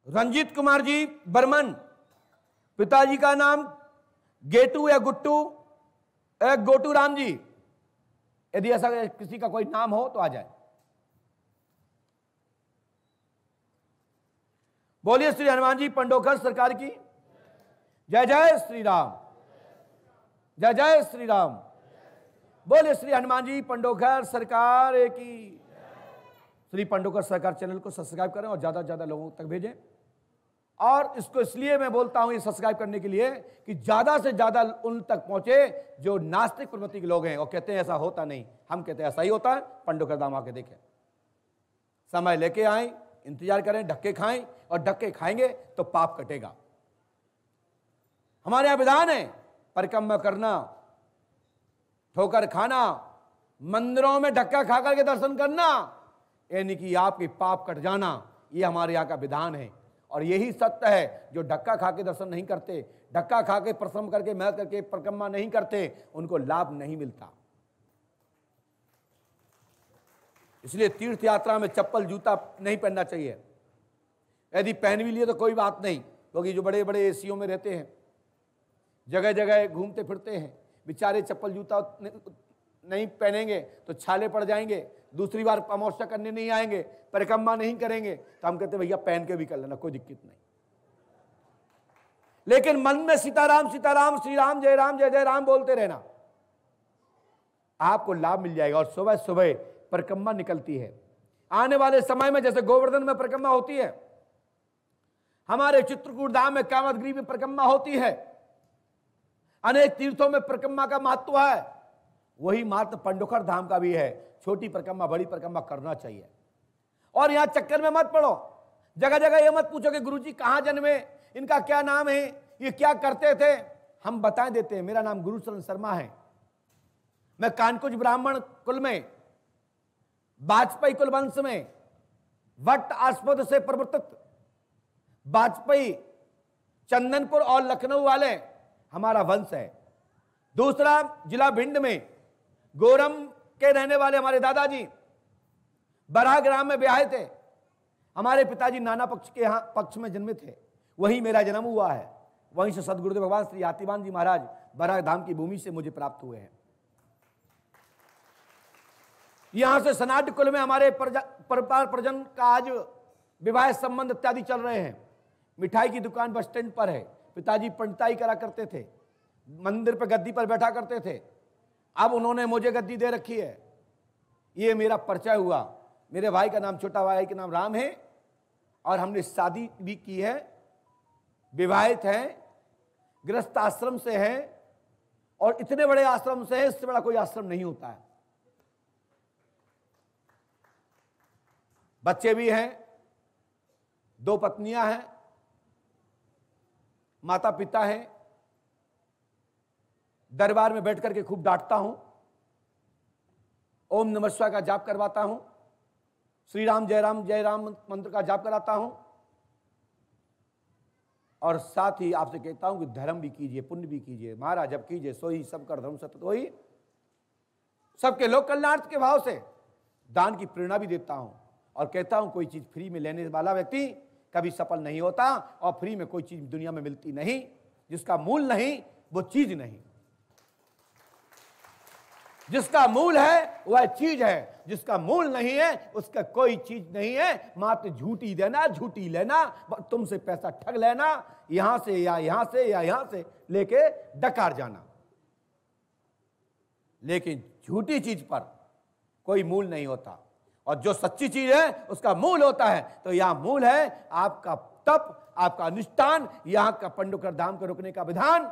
रंजीत कुमार जी बर्मन, पिताजी का नाम गेटू या गुट्टू गोटू राम जी। यदि ऐसा किसी का कोई नाम हो तो आ जाए। बोलिए श्री हनुमान जी पंडोकर सरकार की जय। जय श्री राम, जय जय श्री राम। बोलिए श्री हनुमान जी पंडोकर सरकार की। श्री पंडोकर सरकार चैनल को सब्सक्राइब करें और ज्यादा से ज्यादा लोगों तक भेजें। और इसको इसलिए मैं बोलता हूं ये सब्सक्राइब करने के लिए कि ज्यादा से ज्यादा उन तक पहुंचे जो नास्तिक प्रवृत्ति के लोग हैं और कहते हैं ऐसा होता नहीं। हम कहते हैं ऐसा ही होता है। पंडोकर धाम आके देखें, समय लेके आए, इंतजार करें, धक्के खाएं और धक्के खाएंगे तो पाप कटेगा। हमारे यहां विधान है परिक्रमा करना, ठोकर खाना, मंदिरों में धक्का खा करके दर्शन करना, यानी कि आपके पाप कट जाना। ये हमारे यहां का विधान है और यही सत्य है। जो धक्का खा के दर्शन नहीं करते, धक्का खा के परिश्रम करके मेहनत करके परिक्रमा नहीं करते, उनको लाभ नहीं मिलता। इसलिए तीर्थ यात्रा में चप्पल जूता नहीं पहनना चाहिए। यदि पहन भी लिए तो कोई बात नहीं, क्योंकि जो बड़े बड़े एसीओ में रहते हैं, जगह जगह घूमते फिरते हैं, बेचारे चप्पल जूता नहीं पहनेंगे तो छाले पड़ जाएंगे, दूसरी बार अमावस्या करने नहीं आएंगे, परिक्रमा नहीं करेंगे। तो हम कहते भैया पहन के भी कर लेना, कोई दिक्कत नहीं। लेकिन मन में सीताराम सीताराम, श्री राम जय जय राम बोलते रहना, आपको लाभ मिल जाएगा। और सुबह सुबह परिक्रमा निकलती है। आने वाले समय में जैसे गोवर्धन में परिक्रमा होती है, हमारे चित्रकूट धाम में कामदगिरी में परिक्रमा होती है, अनेक तीर्थों में परिक्रमा का महत्व है, वही महत्व पंडोकर धाम का भी है। छोटी परिक्रमा बड़ी परिक्रमा करना चाहिए। और यहां चक्कर में मत पड़ो, जगह जगह ये मत पूछो कि गुरुजी कहां जन्मे, इनका क्या नाम है, ये क्या करते थे। हम बता देते हैं, मेरा नाम गुरुशरण शर्मा है। मैं कानकुज ब्राह्मण कुल में, वाजपेयी कुल वंश में, वट आस्पद से प्रवर्तित वाजपेयी, चंदनपुर और लखनऊ वाले हमारा वंश है। दूसरा जिला भिंड में गोरम के रहने वाले हमारे दादाजी बराह ग्राम में ब्याहे थे। हमारे पिताजी नाना पक्ष के यहां पक्ष में जन्मे थे, वहीं मेरा जन्म हुआ है। वहीं से सदगुरुदेव भगवान श्री आतिमान जी महाराज बराह धाम की भूमि से मुझे प्राप्त हुए हैं। यहां से सनाड कुल में हमारे परपार प्रजन का आज विवाह संबंध इत्यादि चल रहे हैं। मिठाई की दुकान बस स्टैंड पर है। पिताजी पंडिताई करा करते थे, मंदिर पर गद्दी पर बैठा करते थे। अब उन्होंने मुझे गद्दी दे रखी है। ये मेरा परिचय हुआ। मेरे भाई का नाम, छोटा भाई का नाम राम है, और हमने शादी भी की है, विवाहित हैं, गृहस्थ आश्रम से हैं, और इतने बड़े आश्रम से है, इससे बड़ा कोई आश्रम नहीं होता है। बच्चे भी हैं, 2 पत्नियां हैं, माता पिता हैं। दरबार में बैठ करके खूब डांटता हूं, ओम नमः शिवाय का जाप करवाता हूं, श्री राम जय राम मंत्र का जाप कराता हूं, और साथ ही आपसे कहता हूं कि धर्म भी कीजिए, पुण्य भी कीजिए। महाराज जब कीजिए सोई सब कर धर्म सत्य होई, सबके लोक कल्याणार्थ के भाव से दान की प्रेरणा भी देता हूं। और कहता हूं कोई चीज फ्री में लेने वाला व्यक्ति कभी सफल नहीं होता, और फ्री में कोई चीज दुनिया में मिलती नहीं। जिसका मूल नहीं वो चीज नहीं, जिसका मूल है वह चीज है, जिसका मूल नहीं है उसका कोई चीज नहीं है। मात्र झूठी देना, झूठी लेना, तुमसे पैसा ठग लेना, यहां से या यहां से या यहां से लेके डकार जाना। लेकिन झूठी चीज पर कोई मूल नहीं होता, और जो सच्ची चीज है उसका मूल होता है। तो यहां मूल है आपका तप, आपका अनुष्ठान, यहां का पंडोकर धाम को रोकने का विधान,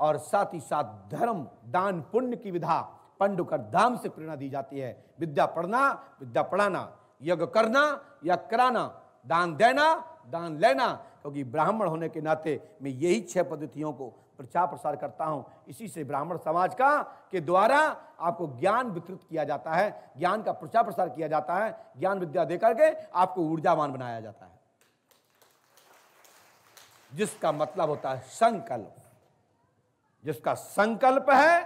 और साथ ही साथ धर्म दान पुण्य की विधा पंडोकर धाम से प्रेरणा दी जाती है। विद्या पढ़ना, विद्या पढ़ाना, यज्ञ करना या कराना, दान देना, दान लेना। क्योंकि ब्राह्मण होने के नाते मैं यही 6 पद्धतियों को प्रचार प्रसार करता हूं। इसी से ब्राह्मण समाज का के द्वारा आपको ज्ञान वितरित किया जाता है, ज्ञान का प्रचार प्रसार किया जाता है, ज्ञान विद्या देकर के आपको ऊर्जावान बनाया जाता है, जिसका मतलब होता है संकल्प। जिसका संकल्प है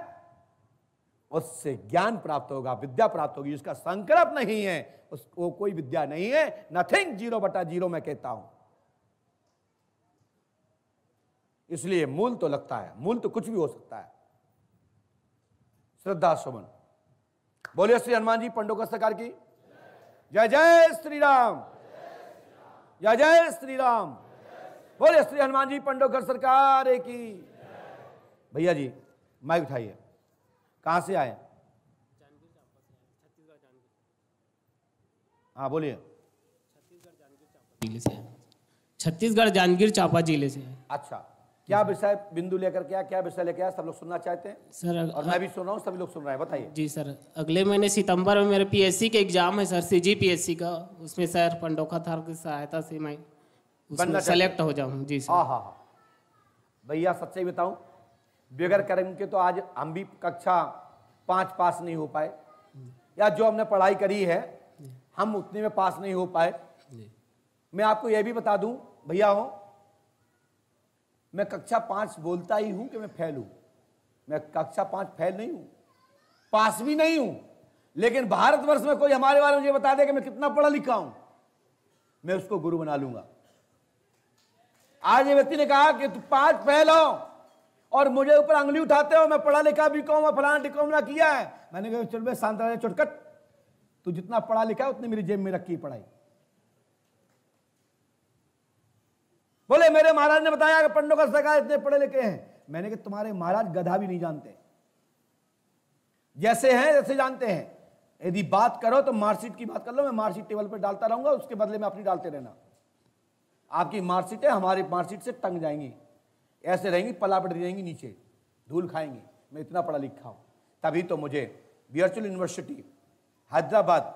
उससे ज्ञान प्राप्त होगा, विद्या प्राप्त होगी। उसका संकल्प नहीं है, उसको कोई विद्या नहीं है। नथिंग, 0/0 मैं कहता हूं। इसलिए मूल तो लगता है, मूल तो कुछ भी हो सकता है। श्रद्धा सुमन। बोलिए श्री हनुमान जी पंडोकर सरकार की जय। जय श्री राम, जय जय श्री राम। बोलिए श्री हनुमान जी पंडोकर सरकार की। भैया जी माइक उठाइए। कहां से आए? हाँ बोलिए। छत्तीसगढ़ जांजगीर चांपा जिले से। अच्छा, क्या विषय बिंदु लेकर के आया, क्या विषय लेकर आया? सब लोग सुनना चाहते हैं सर, और मैं भी सुन रहा हूँ, सभी लोग सुन रहे हैं। बताइए। जी सर, अगले महीने सितंबर में मेरे पीएससी के एग्जाम है सर, सीजीपीएससी का। उसमें सर पंडोका थार की सहायता से मैं उसमें सेलेक्ट हो जाऊँ। जी सर। हाँ भैया सच्चाई बताऊं, बगैर कर्म के तो आज हम भी कक्षा 5 पास नहीं हो पाए, या जो हमने पढ़ाई करी है हम उतने में पास नहीं हो पाए। मैं आपको यह भी बता दूं भैया हो, मैं कक्षा 5 बोलता ही हूं कि मैं फेल हूं। मैं कक्षा 5 फेल नहीं हूं, पास भी नहीं हूं, लेकिन भारतवर्ष में कोई हमारे बारे में मुझे बता दे कि मैं कितना पढ़ा लिखा हूं, मैं उसको गुरु बना लूंगा। आज ये व्यक्ति ने कहा कि तू 5 फेल हो और मुझे ऊपर अंगली उठाते हो, मैं पढ़ा लिखा बीकॉम और फलाना डिकॉम किया है। मैंने कहा चल बे शांत रह, चुटकट, तू जितना पढ़ा लिखा है उतनी मेरी जेब में रखी पढ़ाई। बोले मेरे महाराज ने बताया कि पंडोकर सरकार इतने पढ़े लिखे हैं। मैंने कहा तुम्हारे महाराज गधा भी नहीं जानते, जैसे हैं जैसे जानते हैं। यदि बात करो तो मार्कशीट की बात कर लो, मैं मार्कशीट टेबल पर डालता रहूंगा, उसके बदले में अपनी डालते रहना। आपकी मार्कशीट है हमारी मार्कशीट से टंग जाएंगी, ऐसे रहेंगी, पलापट रहेंगी, नीचे धूल खाएंगी। मैं इतना पढ़ा लिखा हूं, तभी तो मुझे वर्चुअल यूनिवर्सिटी हैदराबाद,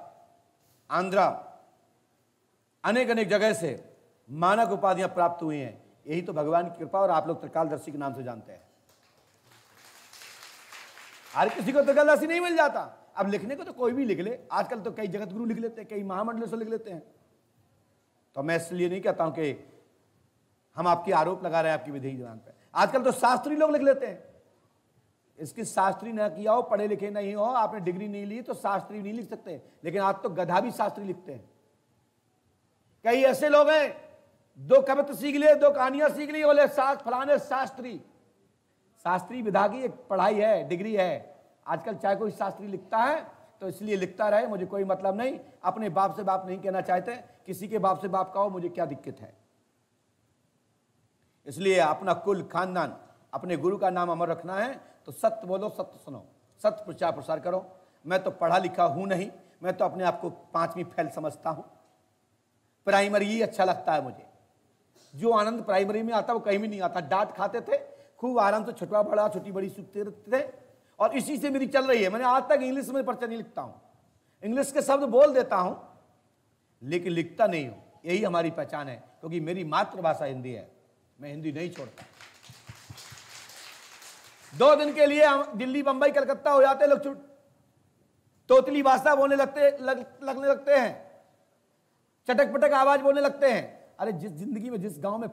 आंध्रा, अनेक अनेक जगह से मानक उपाधियां प्राप्त हुई हैं। यही तो भगवान की कृपा, और आप लोग त्रिकालदर्शी के नाम से जानते हैं। हर किसी को त्रिकालदर्शी नहीं मिल जाता। अब लिखने को तो कोई भी लिख ले, आजकल तो कई जगत गुरु लिख लेते हैं, कई महामंडलों से लिख लेते हैं। तो मैं इसलिए नहीं कहता हूं कि हम आपकी आरोप लगा रहे हैं आपकी विधि ज्ञान पे। आजकल तो शास्त्री लोग लिख लेते हैं। इसकी शास्त्री न किया हो, पढ़े लिखे नहीं हो, आपने डिग्री नहीं ली तो शास्त्री नहीं लिख सकते। लेकिन आज तो गधा भी शास्त्री लिखते हैं। कई ऐसे लोग हैं, 2 कविता सीख लिए, 2 कहानियां सीख ली, बोले फलाने शास्त्री। शास्त्री विधा की एक पढ़ाई है, डिग्री है। आजकल चाहे कोई शास्त्री लिखता है तो इसलिए लिखता रहे, मुझे कोई मतलब नहीं। अपने बाप से बाप नहीं कहना चाहते, किसी के बाप से बाप कहो, मुझे क्या दिक्कत है। इसलिए अपना कुल खानदान, अपने गुरु का नाम अमर रखना है तो सत्य बोलो, सत्य सुनो, सत्य प्रचार प्रसार करो। मैं तो पढ़ा लिखा हूं नहीं, मैं तो अपने आप को 5वीं फेल समझता हूं। प्राइमरी ही अच्छा लगता है मुझे। जो आनंद प्राइमरी में आता वो कहीं भी नहीं आता। डांट खाते थे, खूब आराम से छुटवा बड़ा छोटी बड़ी सीखते रहते थे, और इसी से मेरी चल रही है। मैंने आज तक इंग्लिश में पर्चा नहीं लिखता हूं, इंग्लिश के शब्द बोल देता हूं लेकिन लिखता नहीं हूं। यही हमारी पहचान है, क्योंकि मेरी मातृभाषा हिंदी है, मैं हिंदी नहीं छोड़ता। 2 दिन के लिए हम दिल्ली, बंबई, कलकत्ता हो जाते लोग, तोतली भाषा बोलने लगने लगते हैं, चटक पटक आवाज बोलने लगते हैं। अरे जिस जिंदगी में, जिस गांव में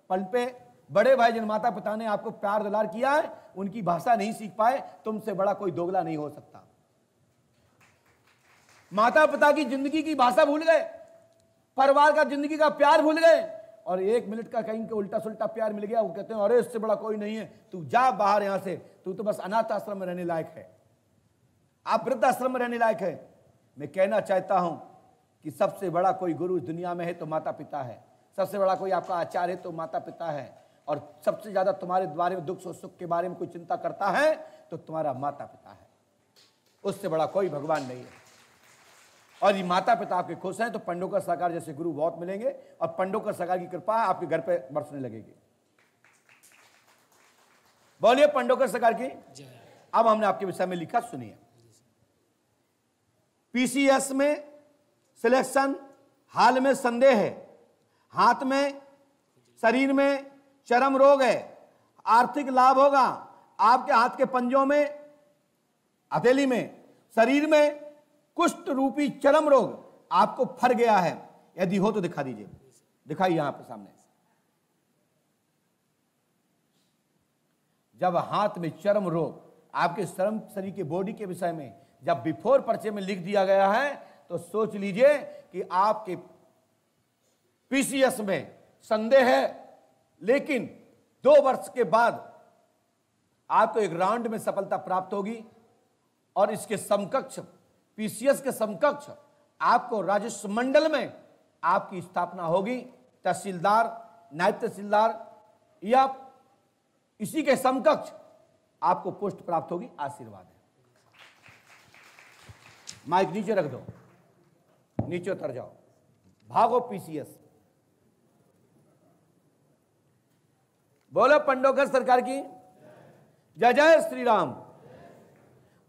पनपे, बड़े भाई जिन माता पिता ने आपको प्यार दुलार किया है, उनकी भाषा नहीं सीख पाए, तुमसे बड़ा कोई दोगला नहीं हो सकता। माता पिता की जिंदगी की भाषा भूल गए, परिवार का जिंदगी का प्यार भूल गए, और 1 मिनट का कहीं के उल्टा सुल्टा प्यार मिल गया, वो कहते हैं अरे इससे बड़ा कोई नहीं है, तू जा बाहर यहां से, तू तो बस अनाथ आश्रम में रहने लायक है, आप वृद्ध आश्रम में रहने लायक है। मैं कहना चाहता हूं कि सबसे बड़ा कोई गुरु इस दुनिया में है तो माता पिता है। सबसे बड़ा कोई आपका आचार्य है तो माता पिता है। और सबसे ज्यादा तुम्हारे बारे में, दुख और सुख के बारे में कोई चिंता करता है तो तुम्हारा माता पिता है। उससे बड़ा कोई भगवान नहीं है। और ये माता पिता आपके खुश हैं तो पंडोकर सरकार जैसे गुरु बहुत मिलेंगे, और पंडोकर सरकार की कृपा आपके घर पे बरसने लगेगी। बोलिए पंडोकर सरकार की। अब हमने आपके विषय में लिखा, सुनिए। पीसीएस में सिलेक्शन हाल में संदेह है, हाथ में, शरीर में चर्म रोग है, आर्थिक लाभ होगा, आपके हाथ के पंजों में, हथेली में, शरीर में कुष्ठ रूपी चर्म रोग आपको फर गया है। यदि हो तो दिखा दीजिए, दिखाइए यहां पर सामने। जब हाथ में चर्म रोग, आपके श्रम शरीर के बॉडी के विषय में जब बिफोर पर्चे में लिख दिया गया है तो सोच लीजिए कि आपके पीसीएस में संदेह है, लेकिन 2 वर्ष के बाद आपको एक राउंड में सफलता प्राप्त होगी और इसके समकक्ष पीसीएस के समकक्ष आपको राजस्व मंडल में आपकी स्थापना होगी। तहसीलदार, नायब तहसीलदार या इसी के समकक्ष आपको पोस्ट प्राप्त होगी। आशीर्वाद है। माइक नीचे रख दो, नीचे उतर जाओ, भागो पीसीएस। बोलो पंडोकर सरकार की जय जय श्री राम।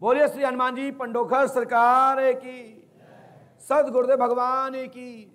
बोलिए श्री हनुमान जी पंडोकर सरकार की, सद गुरुदेव भगवान की।